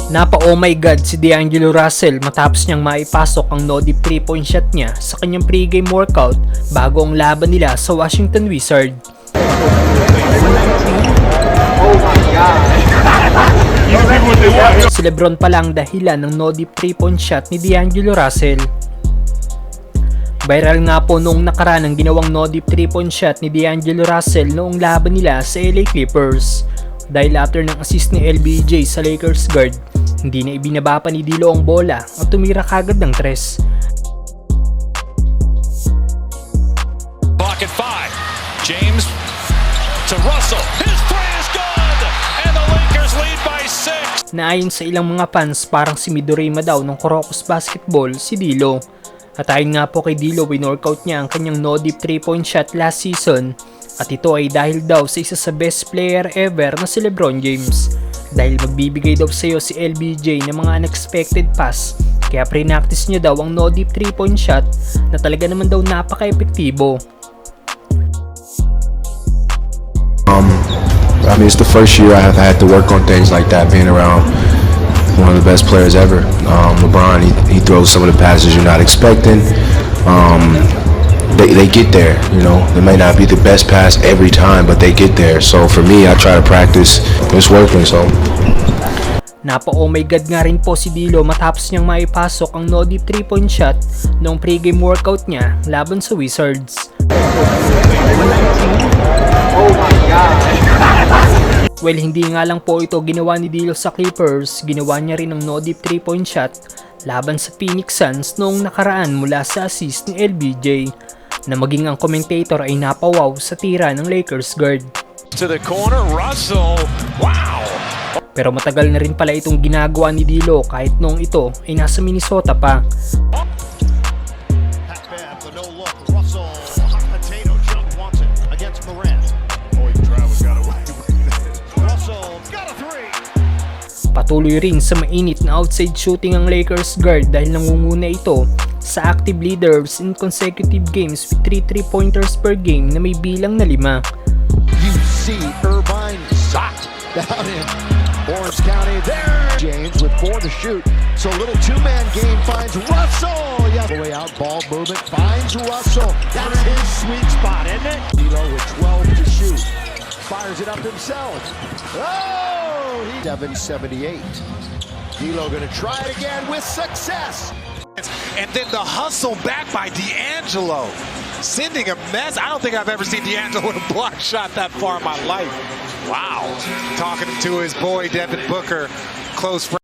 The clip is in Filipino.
Oh my god si D'Angelo Russell matapos niyang maipasok ang no-dip 3-point shot niya sa kanyang pregame workout bago ang laban nila sa Washington Wizards. Oh my god. Si Lebron pala ang dahilan ng no-dip 3-point shot ni D'Angelo Russell. Viral nga po noong nakaraan ang ginawang no-dip 3-point shot ni D'Angelo Russell noong laban nila sa LA Clippers. Dahil after ng assist ni LBJ sa Lakers guard, hindi na ibinaba pa ni D'Lo ang bola at tumira kagad ng tres. Clock at 5. James to Russell. His three is good! And the Lakers lead by 6. Na ayon sa ilang mga fans, parang si Midorima daw ng Kurokos Basketball si D'Lo. At ayon nga po kay D'Lo, winorkout niya ang kanyang no-dip 3-point shot last season. At ito ay dahil daw sa isa sa best player ever na si LeBron James. Dahil magbibigay daw sa iyo si LBJ ng mga unexpected pass. Kaya pre-practice niya daw ang no-dip 3-point shot na talaga naman daw napaka-epektibo. I mean, it's the first year I have had to work on things like that, being around one of the best players ever. LeBron, he throws some of the passes you're not expecting. They get there, you know. It may not be the best pass every time, but they get there. So for me, I try to practice. It's working, so. Oh my god nga rin po si D'Lo matapos niyang maipasok ang no-dip 3-point shot noong pregame workout niya laban sa Wizards. Oh my god. Well, hindi nga lang po ito ginawa ni D'Lo sa Clippers, ginawa niya rin ang no-dip 3-point shot laban sa Phoenix Suns noong nakaraan mula sa assist ni LBJ, na maging ang commentator ay napawaw sa tira ng Lakers guard. To the corner, Russell. Wow! Pero matagal na rin pala itong ginagawa ni D'Lo kahit noong ito ay nasa Minnesota pa. Patuloy rin sa mainit na outside shooting ang Lakers guard dahil nangunguna ito sa active leaders in consecutive games with 3 3-pointers per game na may bilang na 5. You see Irvine shot down in Orange County there. James with 4 to shoot. So little two-man game finds Russell. Yeah, the way out, ball movement finds Russell. That's his sweet spot, isn't it? D'Lo with 12 to shoot. Fires it up himself. Oh, he's 778. D'Lo gonna try it again with success. And then the hustle back by D'Angelo. Sending a mess. I don't think I've ever seen D'Angelo with a block shot that far in my life. Wow. Talking to his boy, Devin Booker, close friend.